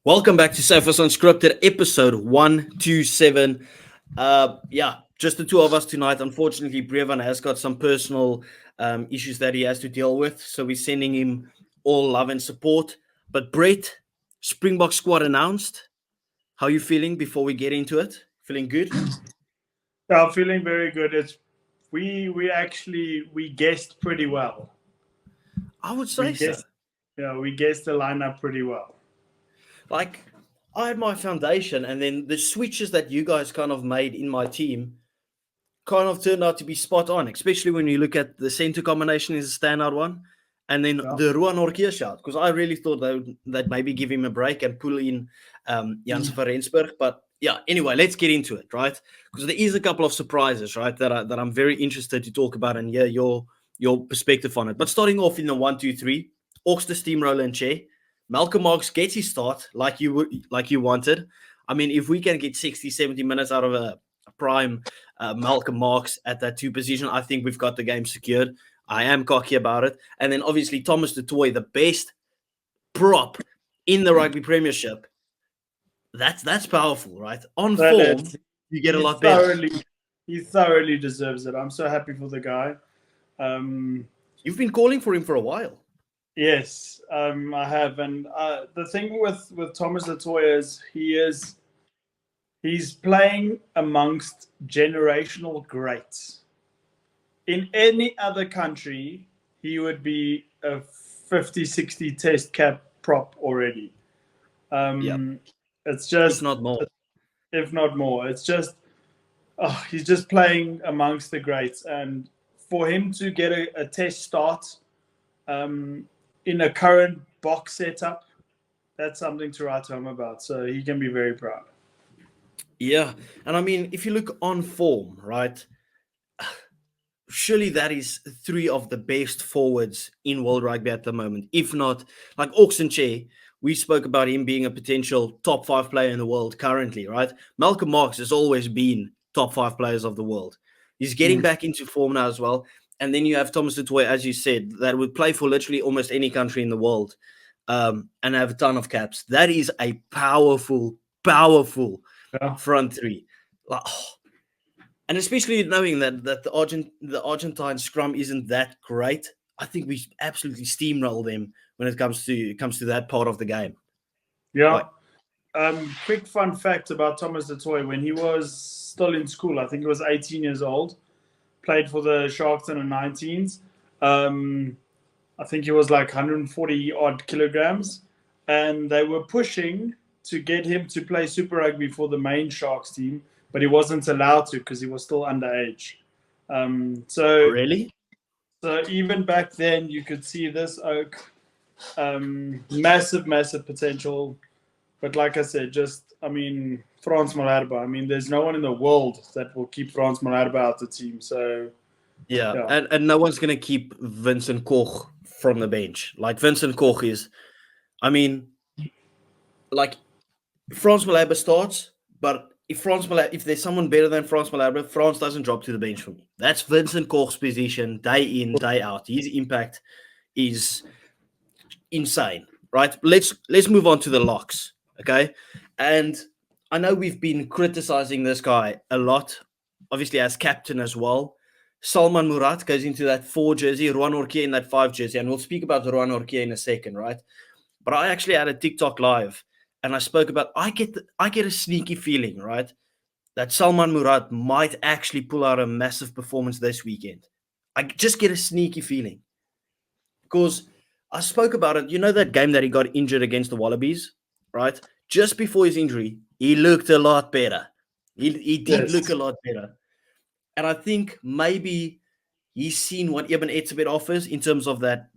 Welcome back to Surface Unscripted, episode 127. Just the two of us tonight. Unfortunately, Brevan has got some personal issues that he has to deal with, so we're sending him all love and support. But Brett, Springbok squad announced. How are you feeling before we get into it? Feeling good? Yeah, I'm feeling very good. We guessed pretty well. I would We say so. guessed we guessed the lineup pretty well. Like, I had my foundation, and then the switches that you guys kind of made in my team kind of turned out to be spot on, especially when you look at the center combination is a standout one. And then the Ruan Orkia shout, because I really thought they'd maybe give him a break and pull in Janssen van Rensburg. But yeah, anyway, let's get into it, right? Because there is a couple of surprises, right, that I'm very interested to talk about and hear your perspective on it. But starting off in the 1-2-3, Ox the steamroller and chair. Malcolm Marx gets his start like you wanted. I mean, if we can get 60, 70 minutes out of a prime Malcolm Marx at that 2 position, I think we've got the game secured. I am cocky about it. And then obviously Thomas du Toit, the best prop in the rugby premiership. That's powerful, right? On form, you get a lot better. He thoroughly deserves it. I'm so happy for the guy. You've been calling for him for a while. Yes, I have. And the thing with Thomas du Toit is he's playing amongst generational greats. In any other country, he would be a 50, 60 test cap prop already. It's just if not more. It's just he's just playing amongst the greats, and for him to get a test start in a current box setup, that's something to write home about. So he can be very proud. Yeah, and I mean, if you look on form, right? Surely that is 3 of the best forwards in world rugby at the moment. If not, like Oxenche, we spoke about him being a potential top 5 player in the world currently, right? Malcolm Marx has always been top 5 players of the world. He's getting back into form now as well. And then you have Thomas du Toit, as you said, that would play for literally almost any country in the world and have a ton of caps. That is a powerful front 3. Like, and especially knowing that the Argentine scrum isn't that great, I think we absolutely steamroll them when it comes to that part of the game. Yeah. Quick fun fact about Thomas du Toit: when he was still in school, I think he was 18 years old, played for the Sharks in the 19s. I think he was like 140 odd kilograms, and they were pushing to get him to play Super Rugby for the main Sharks team, but he wasn't allowed to because he was still underage. Really? So even back then, you could see this oak, massive potential. But like I said, Frans Malherbe. There's no one in the world that will keep Frans Malherbe out the team. So yeah. And no one's going to keep Vincent Koch from the bench. Like Vincent Koch is, like Frans Malherbe starts, but if there's someone better than Frans Malherbe, Frans doesn't drop to the bench for me. That's Vincent Koch's position, day in, day out. His impact is insane, right? Let's move on to the locks, okay? And I know we've been criticizing this guy a lot, obviously as captain as well. Salman Murat goes into that 4 jersey, Ruan Orkia in that 5 jersey, and we'll speak about Ruan Orkia in a second, right? But I actually had a TikTok live, and I spoke about I get a sneaky feeling, right, that Salman Murat might actually pull out a massive performance this weekend. I just get a sneaky feeling because I spoke about it. You know that game that he got injured against the Wallabies, right? Just before his injury, he looked a lot better. He did look a lot better. And I think maybe he's seen what Eben Etzebeth offers in terms of that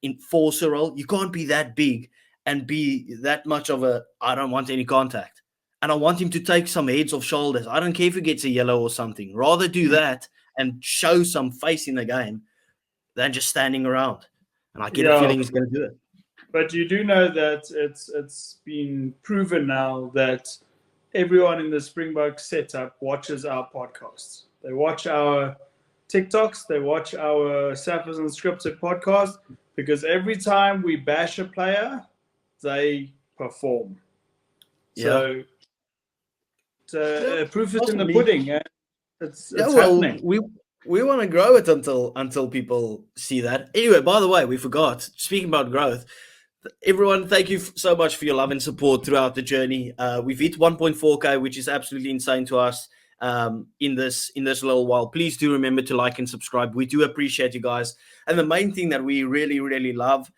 enforcer role. You can't be that big and be that much of a, I don't want any contact. And I want him to take some heads off shoulders. I don't care if he gets a yellow or something. Rather do that and show some face in the game than just standing around. And I get a feeling he's going to do it. But you do know that it's been proven now that everyone in the Springbok setup watches our podcasts. They watch our TikToks. They watch our Surface Unscripted podcast because every time we bash a player, they perform. So, proof is in the pudding. It's well, happening. we want to grow it until people see that. Anyway, by the way, we forgot. Speaking about growth, everyone, thank you so much for your love and support throughout the journey. We've hit 1.4K, which is absolutely insane to us. In this little while, please do remember to like and subscribe. We do appreciate you guys, and the main thing that we really love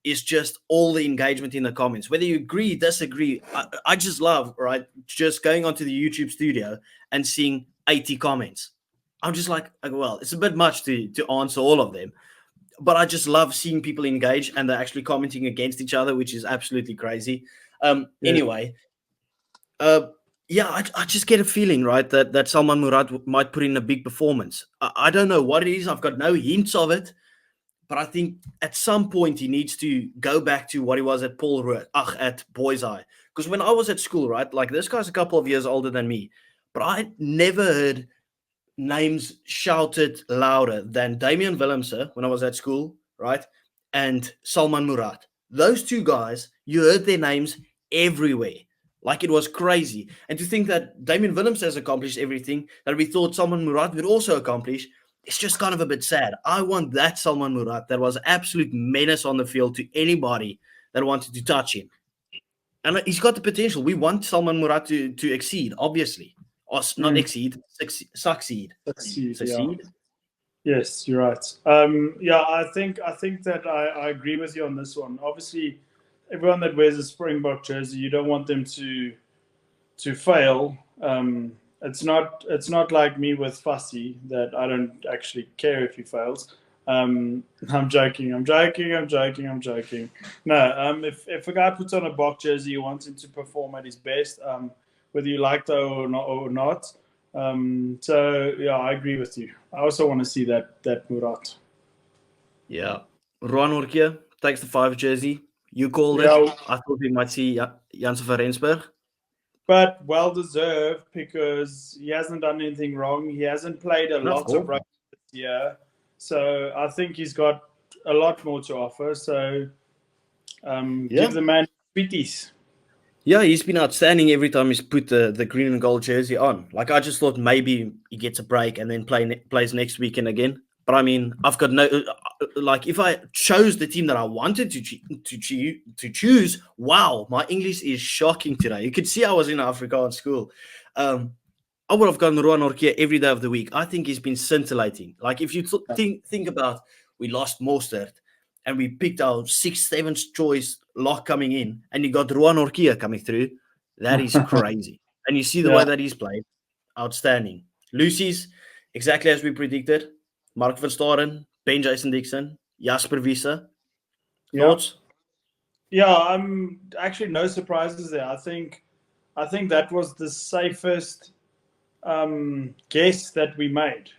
is just all the engagement in the comments. Whether you agree, disagree, I just love, right, just going onto the YouTube studio and seeing 80 comments. I'm just like, well, it's a bit much to answer all of them, but I just love seeing people engage and they're actually commenting against each other, which is absolutely crazy. Anyway, I just get a feeling, right, that Salman Murad might put in a big performance. I don't know what it is. I've got no hints of it, but I think at some point he needs to go back to what he was at at Boys Eye. Because when I was at school, right, like this guy's a couple of years older than me, but I never heard names shouted louder than Damian Willemse when I was at school, right, and Salman Murad. Those two guys, you heard their names everywhere. Like it was crazy. And to think that Damian Willemse has accomplished everything that we thought Salman Murad would also accomplish, it's just kind of a bit sad. I want that Salman Murad that was absolute menace on the field to anybody that wanted to touch him. And he's got the potential. We want Salman Murad to exceed, obviously. Or not exceed, succeed. Succeed. Yeah. Yes, you're right. I think that I agree with you on this one. Obviously, everyone that wears a Springbok jersey, you don't want them to fail. It's not like me with Rassie that I don't actually care if he fails. I'm joking. No, if a guy puts on a Bok jersey, you want him to perform at his best, whether you like that or not. I agree with you. I also want to see that Murat. Yeah, Ruan Orkia takes the 5 jersey. You called it. I thought we might see Janssen van Rensburg. But well deserved because he hasn't done anything wrong. He hasn't played a lot of rugby this year. So I think he's got a lot more to offer. So give the man sweeties. Yeah, he's been outstanding every time he's put the green and gold jersey on. Like, I just thought maybe he gets a break and then plays next weekend again. But I mean, I've got no like. If I chose the team that I wanted to choose, wow, my English is shocking today. You could see I was in Afrikaans school. I would have gone Ruan Orkia every day of the week. I think he's been scintillating. Like, if you think about, we lost Mostert and we picked our 6th, 7th choice lock coming in, and you got Ruan Orkia coming through. That is crazy. And you see the way that he's played. Outstanding. Lucy's exactly as we predicted. Mark van Staren, Ben Jason Dixon, Jasper Wiese. Thoughts? Yeah, I'm actually no surprises there. I think that was the safest guess that we made.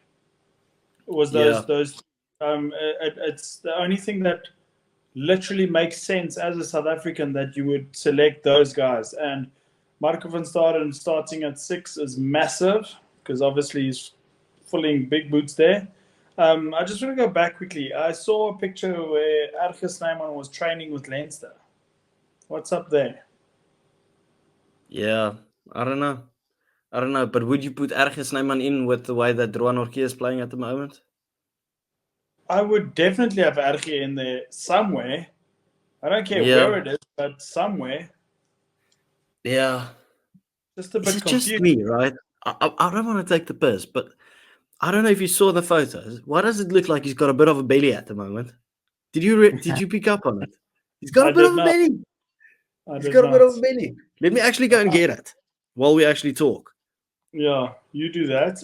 Was those? It's the only thing that literally makes sense as a South African that you would select those guys. And Marco van Staren starting at 6 is massive because obviously he's filling big boots there. I just want to go back quickly. I saw a picture where Erge Snyman was training with Leinster. What's up there? Yeah, I don't know. But would you put Erge Snyman in with the way that Ruan Orkia is playing at the moment? I would definitely have Erge in there somewhere. I don't care where it is, but somewhere. Yeah. Just a bit confused. It's just me, right? I don't want to take the piss, but I don't know if you saw the photos. Why does it look like he's got a bit of a belly at the moment? Did you pick up on it? He's got a bit of a belly. He's got a bit of a belly. Let me actually go and get it while we actually talk. Yeah, you do that.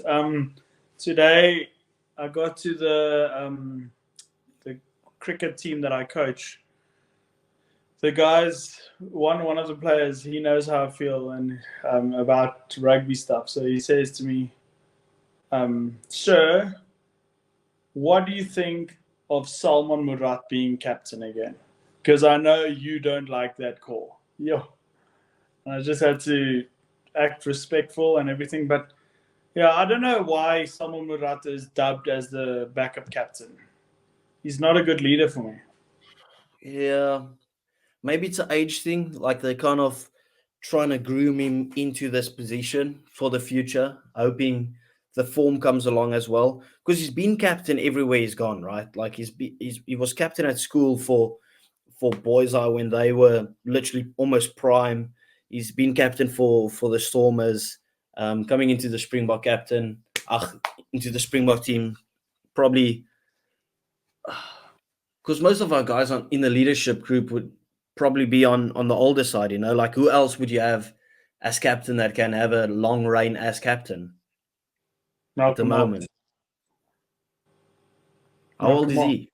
Today I got to the cricket team that I coach. The guys, one of the players, he knows how I feel and about rugby stuff. So he says to me, "Sir, what do you think of Salman Murad being captain again? Because I know you don't like that call." And I just had to act respectful and everything. But yeah, I don't know why Salman Murad is dubbed as the backup captain. He's not a good leader for me. Yeah. Maybe it's an age thing. Like, they kind of trying to groom him into this position for the future, hoping the form comes along as well. Because he's been captain everywhere he's gone, right? Like he was captain at school for Boys Eye when they were literally almost prime. He's been captain for the Stormers, coming into the Springbok captain, into the Springbok team, probably because most of our guys in the leadership group would probably be on the older side, you know, like who else would you have as captain that can have a long reign as captain at the moment? How old is he?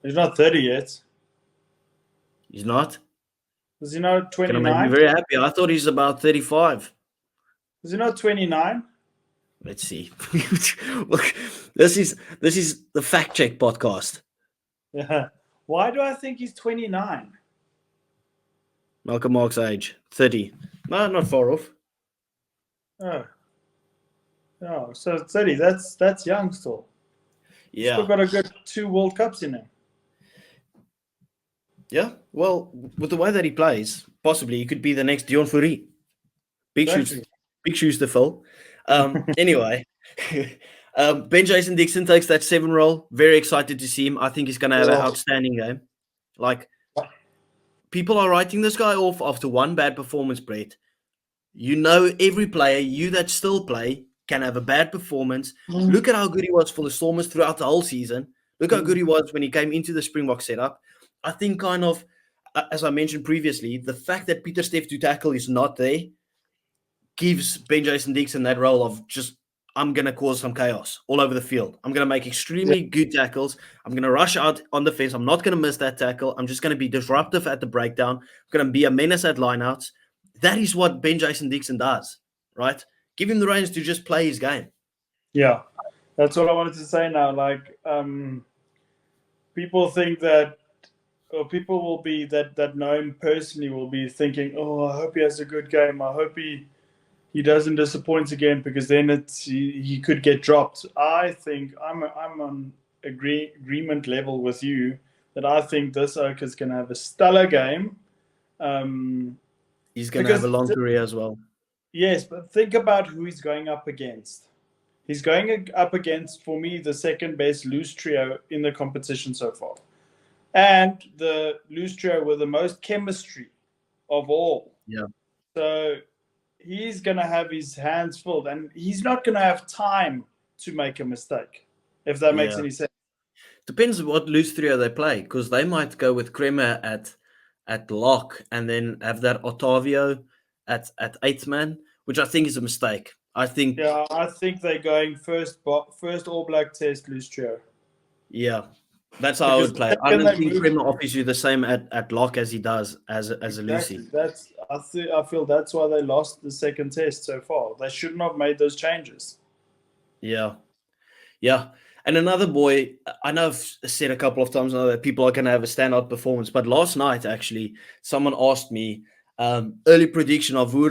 He's not 30 yet. He's not? Is he not Gonna 29? make me very happy. I thought he's about 35. Is he not 29? Let's see. Look, this is the fact check podcast. Yeah. Why do I think he's 29? Malcolm Mark's age, 30. No, not far off. Oh. Oh, so 30. That's young still. Yeah. Still got a good 2 World Cups in him. Yeah. Well, with the way that he plays, possibly he could be the next Dion Fourie. Big shoes to fill. Anyway, Ben Jason Dixon takes that 7 role. Very excited to see him. I think he's going to have an outstanding game. Like, people are writing this guy off after one bad performance, Brett. You know, every player, you that still play, can have a bad performance. Look at how good he was for the Stormers throughout the whole season. Look how good he was when he came into the Springbok setup. I think kind of, as I mentioned previously, the fact that Peter Steph to tackle is not there gives Ben Jason Dixon that role of just, I'm going to cause some chaos all over the field. I'm going to make extremely good tackles. I'm going to rush out on the fence. I'm not going to miss that tackle. I'm just going to be disruptive at the breakdown. I'm going to be a menace at lineouts. That is what Ben Jason Dixon does, right? Give him the reins to just play his game. Yeah, that's what I wanted to say now. Like, people think that, or people will be that know him personally will be thinking, oh, I hope he has a good game. I hope he doesn't disappoint again, because then he could get dropped. I think I'm on agreement level with you that I think this Oak is going to have a stellar game. He's going to have a long career as well. Yes, but think about who he's going up against. He's going up against, for me, the second best loose trio in the competition so far. And the loose trio with the most chemistry of all. Yeah. So he's going to have his hands full, and he's not going to have time to make a mistake, if that makes any sense. Depends what loose trio they play, because they might go with Kremer at lock and then have that Otavio at 8th man, which I think is a mistake. I think they're going first All Black Test loose trio. Yeah. That's how I would play. I don't think Kremer offers you the same at lock as he does as a Lucy. I feel that's why they lost the second test so far. They shouldn't have made those changes. Yeah. Yeah. And another boy, I know I've said a couple of times now that people are going to have a standout performance, but last night, actually, someone asked me early prediction of who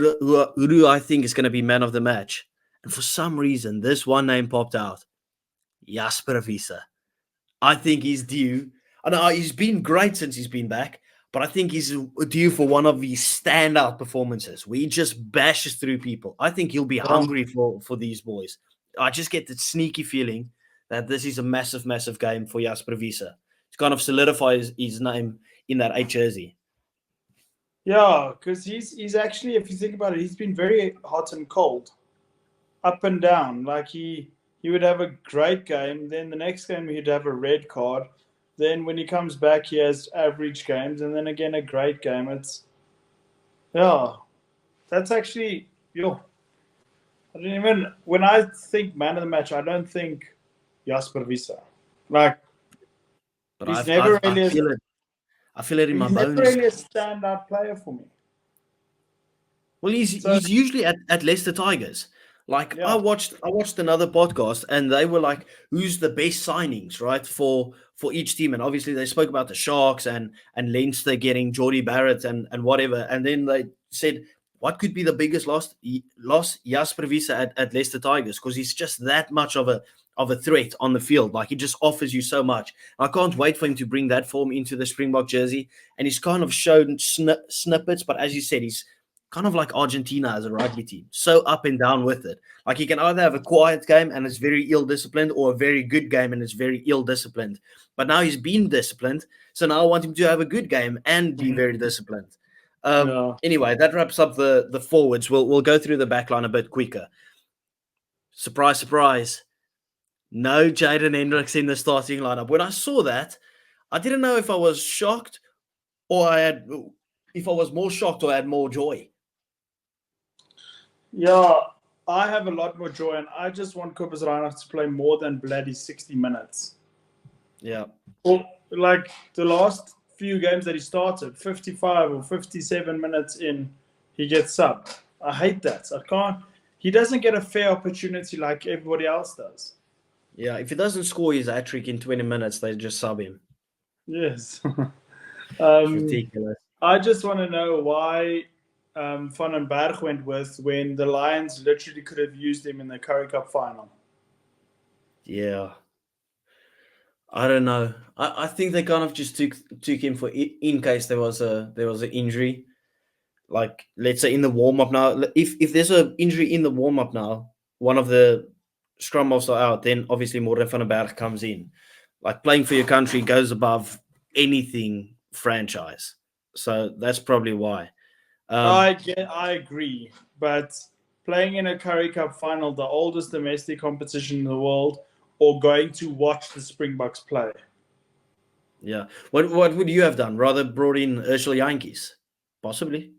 do I think is going to be man of the match. And for some reason, this one name popped out. Jasper Wiese. I think he's due. I know he's been great since he's been back, but I think he's due for one of these standout performances where he just bashes through people. I think he'll be hungry for these boys. I just get the sneaky feeling that this is a massive, massive game for Jasper Wiese to kind of solidify his name in that 8 jersey. Yeah, because he's actually, if you think about it, he's been very hot and cold, up and down. Like he would have a great game, then the next game he'd have a red card. Then when he comes back, he has average games, and then again a great game. That's actually, I don't even, when I think man of the match, I don't think Jasper Wiese. Like, but he's never really. I feel it in my bones. He's never really a standout player for me. Well, he's usually at Leicester Tigers. Like, I watched another podcast, and they were like, who's the best signings, right, for each team? And obviously they spoke about the Sharks and Leinster getting Jordie Barrett and whatever. And then they said, what could be the biggest loss? Jasper Wiese at Leicester Tigers, because he's just that much of a threat on the field. Like, he just offers you so much. I can't wait for him to bring that form into the Springbok jersey. And he's kind of shown snippets, but as you said, kind of like Argentina as a rugby team, so up and down with it. Like you can either have a quiet game and it's very ill-disciplined, or a very good game and it's very ill-disciplined. But now he's been disciplined, so now I want him to have a good game and be very disciplined. Anyway, that wraps up the forwards. We'll go through the back line a bit quicker. Surprise, surprise. No Jaden Hendricks in the starting lineup. When I saw that, I didn't know if I was shocked or if I was more shocked or I had more joy. Yeah, I have a lot more joy, and I just want Cobus Reinhardt to play more than bloody 60 minutes. Yeah. Well, like the last few games that he started, 55 or 57 minutes in, he gets subbed. I hate that. I can't. He doesn't get a fair opportunity like everybody else does. Yeah, if he doesn't score his hat-trick in 20 minutes, they just sub him. Yes. Ridiculous. I just want to know why Van den Berg went with when the Lions literally could have used him in the Currie Cup final. Yeah. I don't know. I think they kind of just took him for in case there was an injury. Like, let's say in the warm-up now, if there's an injury in the warm-up now, one of the scrum halves are out, then obviously Morten van den Berg comes in. Like, playing for your country goes above anything franchise. So that's probably why. I agree. But playing in a Currie Cup final, the oldest domestic competition in the world, or going to watch the Springboks play. Yeah. What would you have done? Rather brought in Ursula Yankees? Possibly.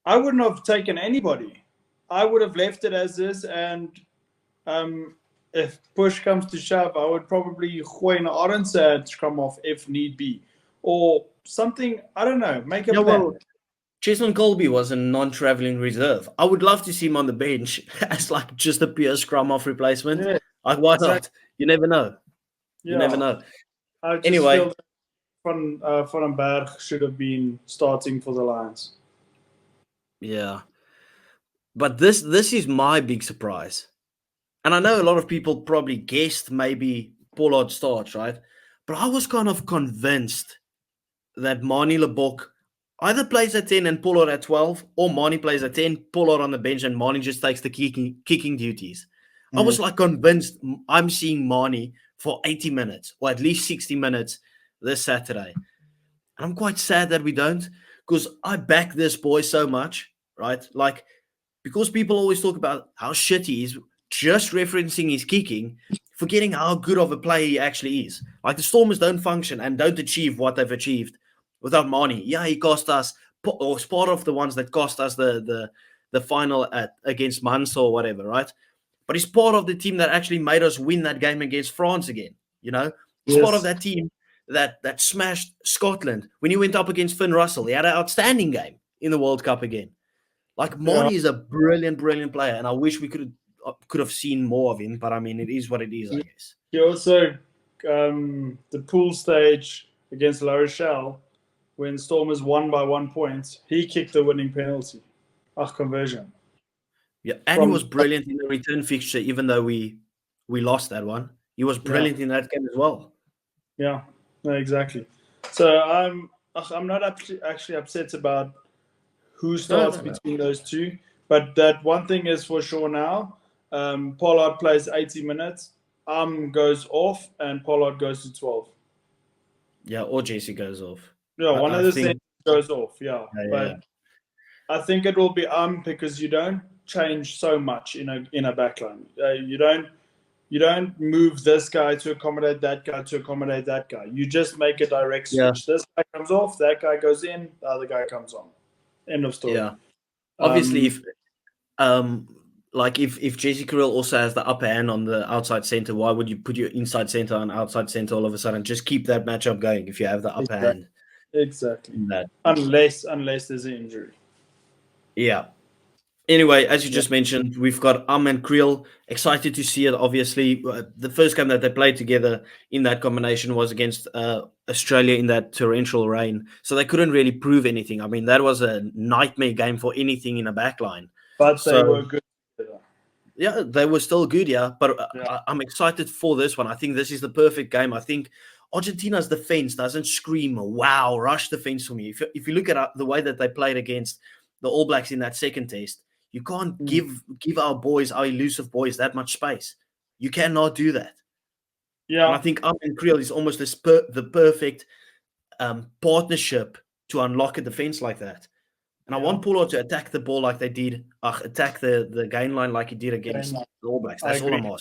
I wouldn't have taken anybody. I would have left it as is, and if push comes to shove, I would probably gooi na Arendse and scrum off if need be. Or something, I don't know, make a plan. Well, Cheslin Colby was a non-traveling reserve. I would love to see him on the bench as like just a pure scrum off replacement. Yeah, like, why not? You never know. You never know. I just Anyway, feel that Van den Berg should have been starting for the Lions. Yeah. But this is my big surprise. And I know a lot of people probably guessed maybe Pollard starts, right? But I was kind of convinced that Manie Lebok either plays at 10 and Pollard at 12, or Manie plays at 10, Pollard on the bench, and Manie just takes the kicking duties. I was like convinced I'm seeing Manie for 80 minutes, or at least 60 minutes this Saturday. And I'm quite sad that we don't, because I back this boy so much, right? Like, because people always talk about how shit he is, just referencing his kicking, forgetting how good of a player he actually is. Like, the Stormers don't function and don't achieve what they've achieved without Manie. Yeah, he cost us, or was part of the ones that cost us the final against Munster or whatever, right? But he's part of the team that actually made us win that game against France again, you know? He's part of that team that smashed Scotland. When he went up against Finn Russell, he had an outstanding game in the World Cup again. Like, Manie is a brilliant, brilliant player, and I wish we could have seen more of him, but I mean, it is what it is, I guess. He also, the pool stage against La Rochelle, when Stormers won by 1 point, he kicked the winning penalty. Conversion. Yeah, and he was brilliant in the return fixture, even though we lost that one. He was brilliant in that game as well. Yeah, no, exactly. So I'm not actually upset about who starts between those two, but that one thing is for sure now. Pollard plays 80 minutes, goes off, and Pollard goes to 12. Yeah, or Jesse goes off. Yeah, one of the things goes off, but I think it will be because you don't change so much in a backline. You don't move this guy to accommodate that guy to accommodate that guy. You just make a direct switch. Yeah. This guy comes off, that guy goes in, the other guy comes on. End of story. Yeah. Obviously, if Jesse Kriel also has the upper hand on the outside center, why would you put your inside center and outside center all of a sudden? Just keep that matchup going if you have the upper hand. Exactly. Unless there's an injury. Yeah. Anyway, as you just mentioned, we've got and Kriel. Excited to see it, obviously. The first game that they played together in that combination was against Australia in that torrential rain. So they couldn't really prove anything. I mean, that was a nightmare game for anything in a backline. But they were good. Yeah, they were still good, But I'm excited for this one. I think this is the perfect game. I think Argentina's defense doesn't scream, wow, rush defense for me. If you look at the way that they played against the All Blacks in that second test, you can't give our boys, our elusive boys, that much space. You cannot do that. Yeah. And I think Armin Kriel is almost the perfect partnership to unlock a defense like that. And I want Pollard to attack the ball like they did, attack the gain line like he did against the All Blacks. That's all I'm asking.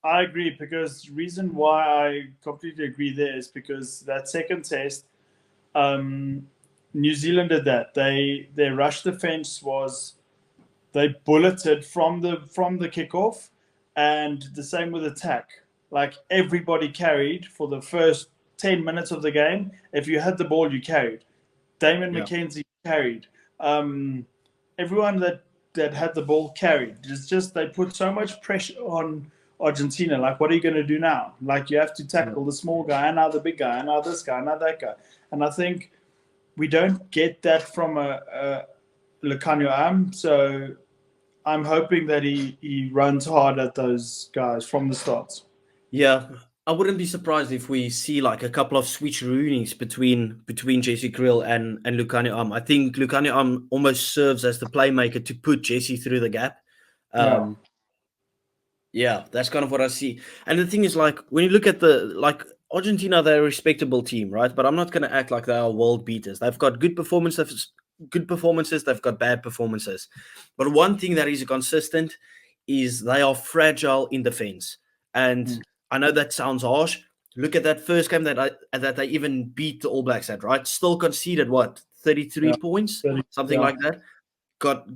I agree, because the reason why I completely agree there is because that second test, New Zealand did that. Their rush defense was, they bulleted from the kickoff, and the same with attack. Like, everybody carried for the first 10 minutes of the game. If you had the ball, you carried. Damon McKenzie carried. Everyone that had the ball carried. It's just they put so much pressure on Argentina. Like, what are you going to do now? Like, you have to tackle the small guy, and now the big guy, and now this guy, and now that guy. And I think we don't get that from a Lukhanyo Am. So I'm hoping that he runs hard at those guys from the start. Yeah, I wouldn't be surprised if we see like a couple of switcheroonies between Jesse Kriel and Lukhanyo Am. I think Lukhanyo Am almost serves as the playmaker to put Jesse through the gap. Yeah, that's kind of what I see. And the thing is, like, when you look at Argentina, they're a respectable team, right? But I'm not going to act like they are world beaters. They've got good performances, they've got bad performances. But one thing that is consistent is they are fragile in defense. And I know that sounds harsh. Look at that first game that they even beat the All Blacks at, right? Still conceded, 33 points? Something like that. Got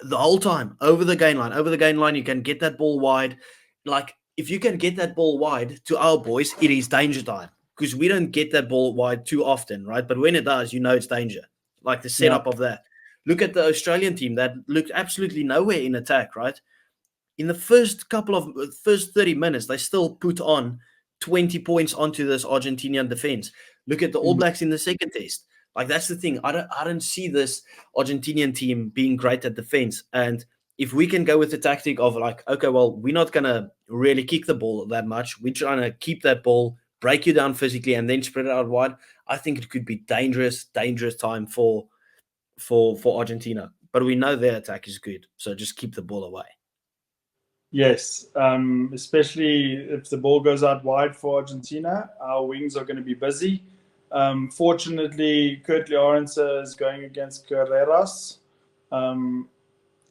the whole time over the gain line, you can get that ball wide. Like, if you can get that ball wide to our boys, it is danger time, because we don't get that ball wide too often, right? But when it does, it's danger. Like the setup of that. Look at the Australian team that looked absolutely nowhere in attack, right? In the first 30 minutes, they still put on 20 points onto this Argentinian defense. Look at the All Blacks in the second test. Like, that's the thing. I don't see this Argentinian team being great at defense. And if we can go with the tactic of like, okay, well, we're not going to really kick the ball that much. We're trying to keep that ball, break you down physically, and then spread it out wide. I think it could be dangerous time for Argentina. But we know their attack is good. So just keep the ball away. Yes, especially if the ball goes out wide for Argentina, our wings are going to be busy. Fortunately, Kurtley Arendse is going against Carreras and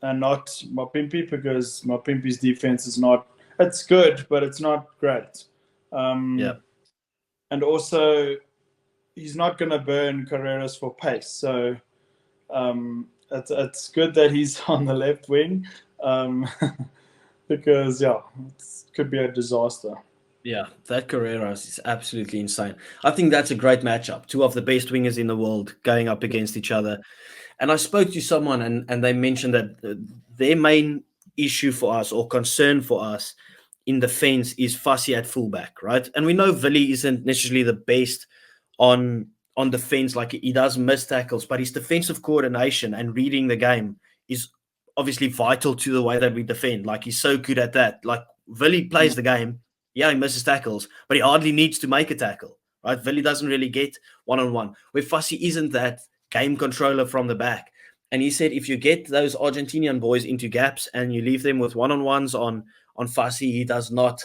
not Mapimpi, because Mapimpi's defense is not, it's good, but it's not great. And also, he's not going to burn Carreras for pace. So it's good that he's on the left wing, because, it could be a disaster. Yeah, that Carreras is absolutely insane. I think that's a great matchup. Two of the best wingers in the world going up against each other. And I spoke to someone and they mentioned that their main issue for us, or concern for us in defense, is Rassie at fullback, right? And we know Willie isn't necessarily the best on defense. Like, he does miss tackles, but his defensive coordination and reading the game is obviously vital to the way that we defend. Like, he's so good at that. Like, Willie plays the game. Yeah, he misses tackles, but he hardly needs to make a tackle, right? Willie doesn't really get one-on-one, where Rassie isn't that game controller from the back. And he said, if you get those Argentinian boys into gaps and you leave them with one-on-ones on Rassie, he does not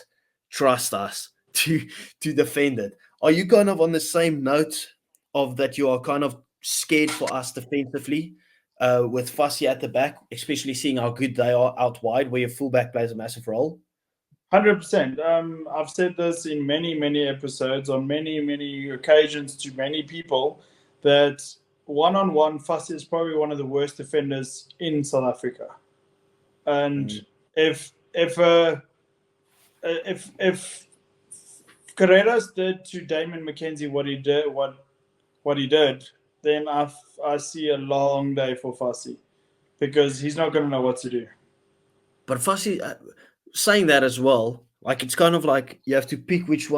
trust us to defend it. Are you kind of on the same note of that? You are kind of scared for us defensively with Rassie at the back, especially seeing how good they are out wide, where your fullback plays a massive role? 100%. I've said this in many episodes, on many occasions, to many people, that one-on-one Rassie is probably one of the worst defenders in South Africa. And if Carreras did to Damon McKenzie what he did, then I see a long day for Rassie, because he's not going to know what to do. But Rassie, saying that as well, like, it's kind of like you have to pick which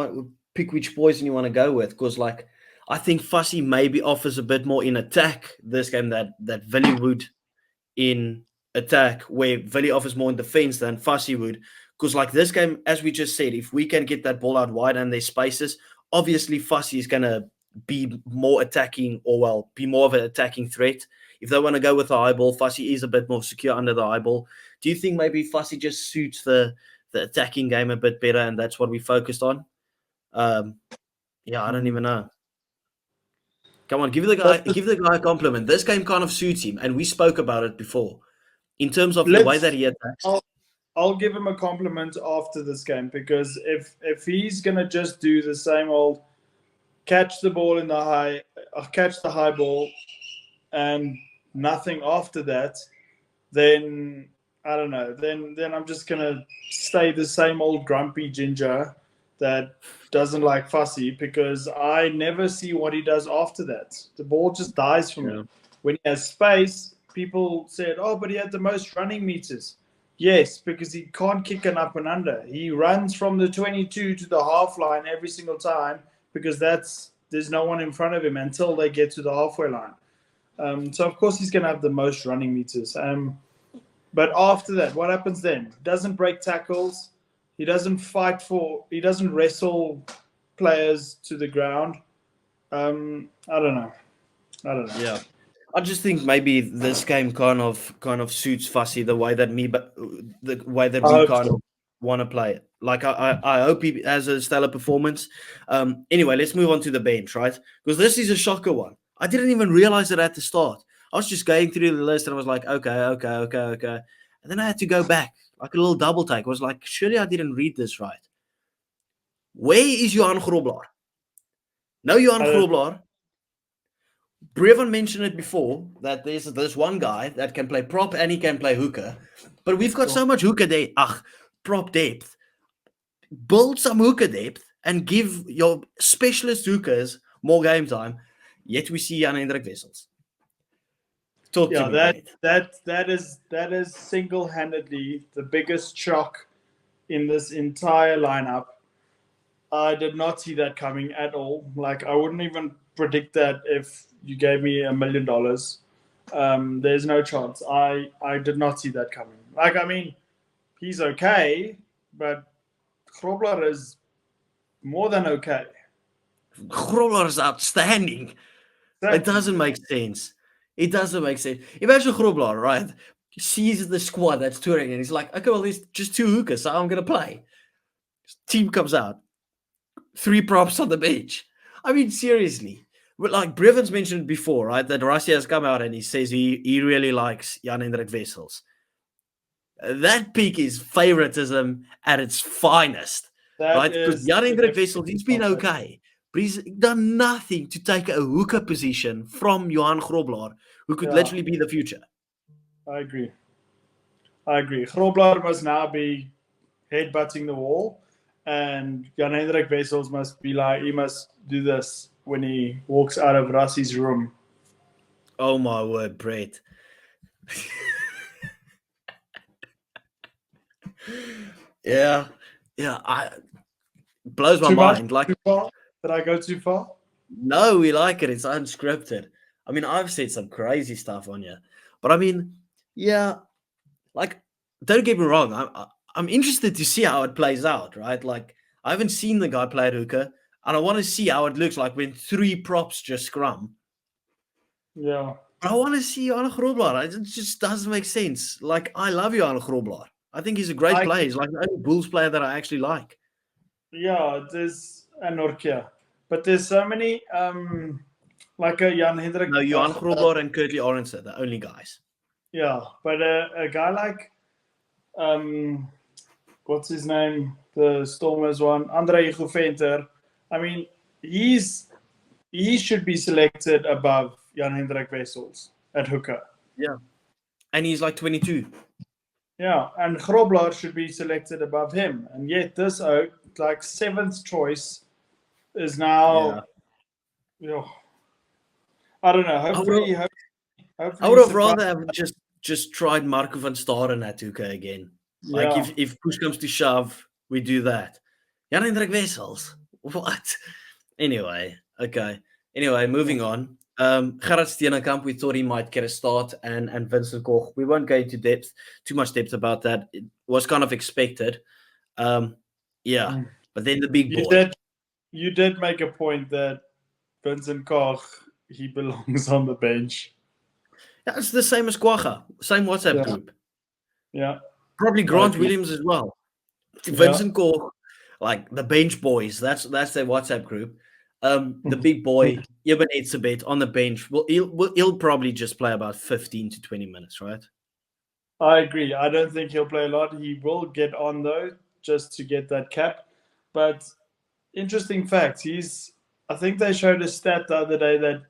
poison you want to go with, because like, I think Rassie maybe offers a bit more in attack this game that Willie would in attack, where Willie offers more in defense than Rassie would. Because like this game, as we just said, if we can get that ball out wide and there's spaces, obviously Rassie is going to be more attacking, or be more of an attacking threat if they want to go with the high ball, Fassie is a bit more secure under the high ball. Do you think maybe Fassie just suits the attacking game a bit better, and that's what we focused on? Yeah, I don't even know. Come on, give the guy a compliment. This game kind of suits him, and we spoke about it before in terms of the way that he attacks. I'll give him a compliment after this game, because if he's gonna just do the same old catch the ball in the catch the high ball and nothing after that, then I don't know. Then I'm just gonna stay the same old grumpy ginger that doesn't like Fassie, because I never see what he does after that. The ball just dies for me. When he has space, people said, "Oh, but he had the most running meters." Yes, because he can't kick an up and under. He runs from the 22 to the half line every single time, because there's no one in front of him until they get to the halfway line. So of course he's going to have the most running meters. But after that, what happens then? He doesn't break tackles. He doesn't he doesn't wrestle players to the ground. I don't know. Yeah. I just think maybe this game kind of suits Fassie the way that we kind of want to play it. Like I hope he has a stellar performance. Anyway, let's move on to the bench, right? Because this is a shocker one. I didn't even realize it at the start. I was just going through the list and I was like, okay. And then I had to go back, like a little double take. I was like, surely I didn't read this right. Where is Johan Grobler? No Johan Grobler. Brevin mentioned it before, that there's this one guy that can play prop and he can play hooker. But we've got so much hooker prop depth. Build some hooker depth and give your specialist hookers more game time. Yet we see Jan-Hendrik Wessels. Talk to me, that is single-handedly the biggest shock in this entire lineup. I did not see that coming at all. Like, I wouldn't even predict that if you gave me $1 million. There's no chance. I did not see that coming. Like, I mean, he's okay, but Grobler is more than okay. Grobler is outstanding. It doesn't make sense. Imagine Grobler, right? He sees the squad that's touring and he's like, okay, well, there's just 2 hookers, so I'm going to play. Team comes out. 3 props on the bench. I mean, seriously. Like Brevin's mentioned before, right? That Rassie has come out and he says he really likes Jan-Hendrik Wessels. That pick is favoritism at its finest. Right? Because Jan-Hendrik Wessels, he's been okay. But he's done nothing to take a hooker position from Johan Grobler, who could literally be the future. I agree. Grobler must now be headbutting the wall, and Jan-Hendrik Wessels must be like, he must do this when he walks out of Rassie's room. Oh my word, Brett. Yeah. Blows my mind. Like, too far? Did I go too far? No, we like it. It's unscripted. I mean, I've said some crazy stuff on you, but I mean, yeah, like, don't get me wrong. I'm interested to see how it plays out, right? Like, I haven't seen the guy play at hooker, and I want to see how it looks like when 3 props just scrum. Yeah. But I want to see Johan Grobler. It just doesn't make sense. Like, I love Johan Grobler. I think he's a great player. He's like the only Bulls player that I actually like. Yeah, there's Anorkia. But there's so many, like a Jan-Hendrik. No, Johan Grobler and Kurtley Orange are the only guys. Yeah, but a guy like, what's his name? The Stormers one, Andre Guventer. I mean, he should be selected above Jan-Hendrik Wessels at hooker. Yeah, and he's like 22. Yeah, and Grobler should be selected above him. And yet this oak, like 7th choice, is now, I don't know. Hopefully I would have rather have just tried Marco van Staren at hooker again. Like, if push comes to shove, we do that. Jan-Hendrik Wessels? What? Anyway, okay. Anyway, moving on. Gerard Steenekamp, we thought he might get a start, and Vincent Koch. We won't go into too much depth about that. It was kind of expected. But then the big boy. You did make a point that Vincent Koch, he belongs on the bench. That's the same as Quagga, same WhatsApp group. Yeah. Probably Grant Williams as well. Vincent Koch, like the bench boys. That's their WhatsApp group. The big boy, Ibn Etzebet on the bench. Well, he'll probably just play about 15 to 20 minutes, right? I agree. I don't think he'll play a lot. He will get on though, just to get that cap. But interesting fact, I think they showed a stat the other day that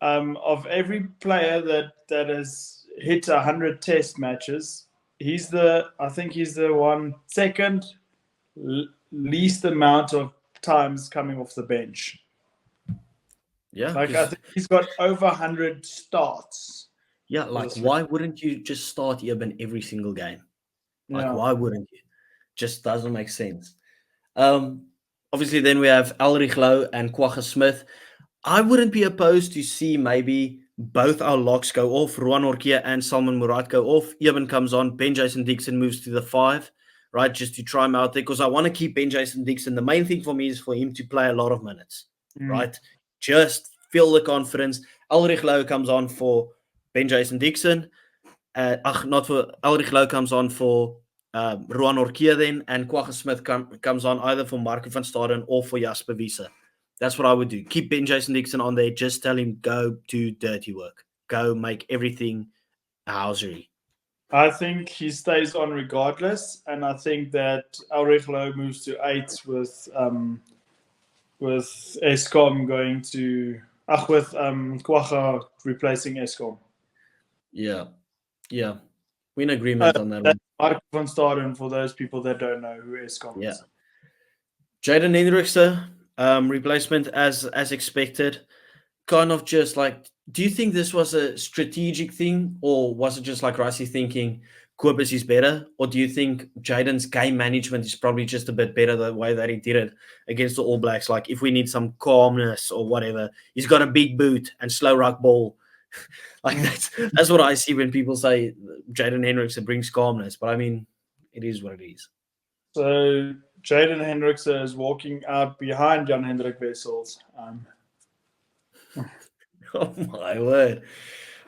of every player that has hit 100 test matches, I think he's the second least amount of times coming off the bench. Yeah. Like I think he's got over 100 starts. Yeah, like why wouldn't you just start Ibn every single game? Like why wouldn't you? Just doesn't make sense. Obviously then we have Elrich Low and Quagga Smith. I wouldn't be opposed to see maybe both our locks go off, Ruan Orkia and Salman Murat go off. Ibn comes on, Ben Jason Dixon moves to the 5, right, just to try him out there because I want to keep Ben Jason Dixon. The main thing for me is for him to play a lot of minutes, right? Just feel the confidence. Elrich Low comes on for Ben Jason Dixon. Not for Elrich Low comes on for Ruan Orkia then, and Quagga Smith comes on either for Marco van Staden or for Jasper Wiese. That's what I would do. Keep Ben Jason Dixon on there. Just tell him, go do dirty work. Go make everything a housery. I think he stays on regardless, and I think that Elrich Low moves to 8 with Eskom going to with Quagga replacing Eskom. Yeah. We're in agreement on that one. Mark van Staden, for those people that don't know who Eskom is. Jaden Hendrikse, replacement as expected. Kind of just like, do you think this was a strategic thing, or was it just like Rassie thinking Kobus is better? Or do you think Jaden's game management is probably just a bit better the way that he did it against the All Blacks? Like if we need some calmness or whatever, he's got a big boot and slow ruck ball. Like that's what I see when people say Jaden Hendrikse brings calmness. But I mean, it is what it is. So Jaden Hendrikse is walking out behind Jan Hendrik Wessels. Oh my word!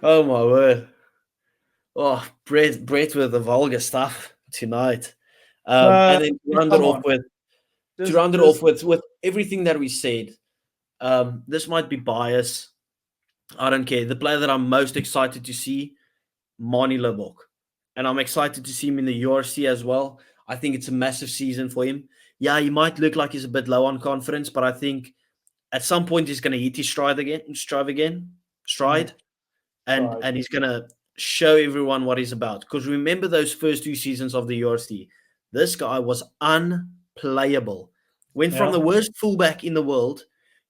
Oh, Brett with the vulgar stuff tonight. And then to round it off with everything that we said. This might be bias. I don't care. The player that I'm most excited to see, Manie Libbok. And I'm excited to see him in the URC as well. I think it's a massive season for him. Yeah, he might look like he's a bit low on confidence, but I think at some point he's going to hit his stride, and he's going to show everyone what he's about. Because remember those first 2 seasons of the URC, this guy was unplayable. Went from the worst fullback in the world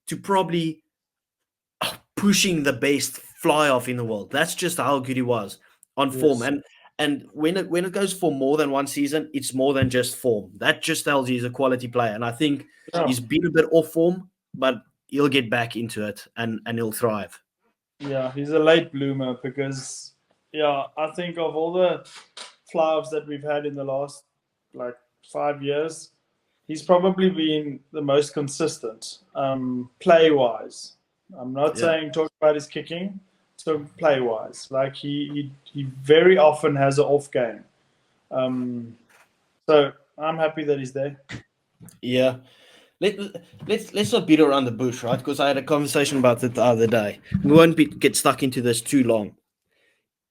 to probably pushing the best fly-off in the world. That's just how good he was on form. And when it goes for more than one season, it's more than just form. That just tells you he's a quality player. And I think he's been a bit off form, but he'll get back into it and he'll thrive. Yeah, he's a late bloomer because, I think of all the fly-offs that we've had in the last, 5 years, he's probably been the most consistent, play-wise. I'm not saying talk about his kicking, so play-wise. Like, he very often has an off game. So I'm happy that he's there. Yeah. Let's not beat around the bush, right? Because I had a conversation about it the other day. We won't get stuck into this too long.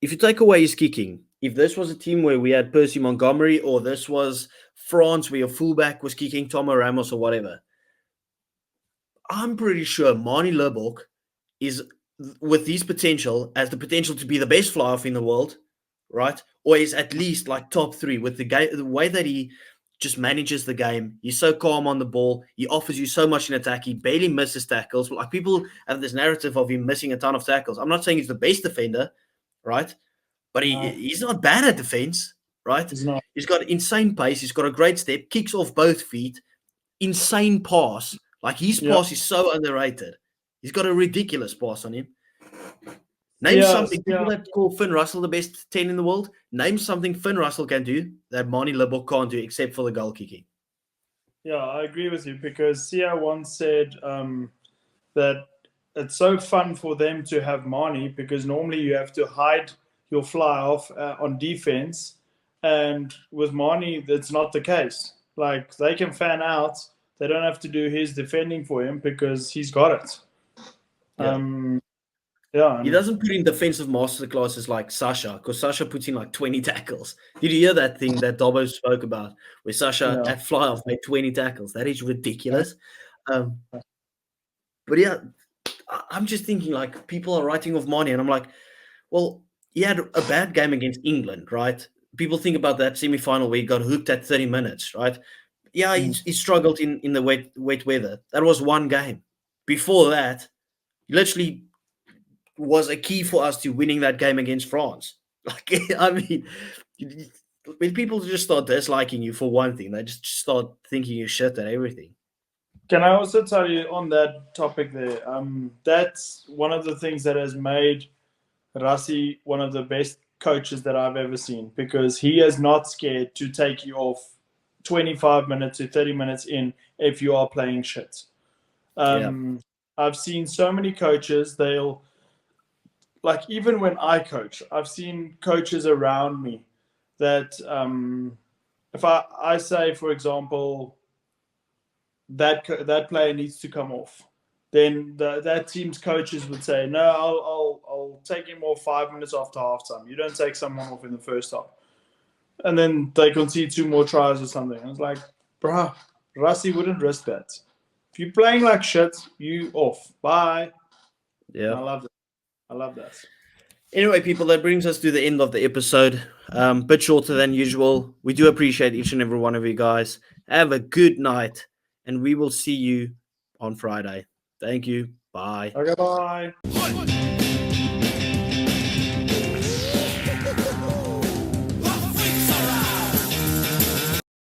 If you take away his kicking, if this was a team where we had Percy Montgomery, or this was France where your fullback was kicking Tomo Ramos or whatever, I'm pretty sure Manie Libbok is, with his potential, has the potential to be the best fly-off in the world, right? Or is at least like top 3 with the way that he just manages the game. He's so calm on the ball. He offers you so much in attack. He barely misses tackles. Like, people have this narrative of him missing a ton of tackles. I'm not saying he's the best defender, right? But he's not bad at defense, right? He's not. He's got insane pace. He's got a great step. Kicks off both feet. Insane pass. Like, his pass is so underrated. He's got a ridiculous pass on him. Name something. People that call Finn Russell the best 10 in the world. Name something Finn Russell can do that Manie Libbok can't do, except for the goal kicking. Yeah, I agree with you, because Sia once said that it's so fun for them to have Mane, because normally you have to hide your fly off on defense, and with Mane, that's not the case. Like, they can fan out. They don't have to do his defending for him because he's got it. He doesn't put in defensive masterclasses like Sasha, because Sasha puts in like 20 tackles. Did you hear that thing that Dobbo spoke about, where Sasha at fly-off made 20 tackles? That is ridiculous. But yeah, I'm just thinking, like, people are writing off Mane, and I'm like, well, he had a bad game against England, right? People think about that semi-final where he got hooked at 30 minutes, right? Yeah, he struggled in the wet weather. That was one game. Before that, he literally was a key for us to winning that game against France. Like, I mean, when people just start disliking you for one thing, they just start thinking you shit at everything. Can I also tell you on that topic there, that's one of the things that has made Rassie one of the best coaches that I've ever seen, because he is not scared to take you off 25 minutes to 30 minutes in if you are playing shit. I've seen so many coaches, they'll, like, even when I coach, I've seen coaches around me that if I say, for example, that player needs to come off, then that team's coaches would say, no, I'll take him off 5 minutes after halftime. You don't take someone off in the first half. And then they concede 2 more tries or something. And it's like, bruh, Rassie wouldn't risk that. If you're playing like shit, you off. Bye. Yeah. And I love that. I love that. Anyway, people, that brings us to the end of the episode. Bit shorter than usual. We do appreciate each and every one of you guys. Have a good night, and we will see you on Friday. Thank you. Bye. Okay, bye.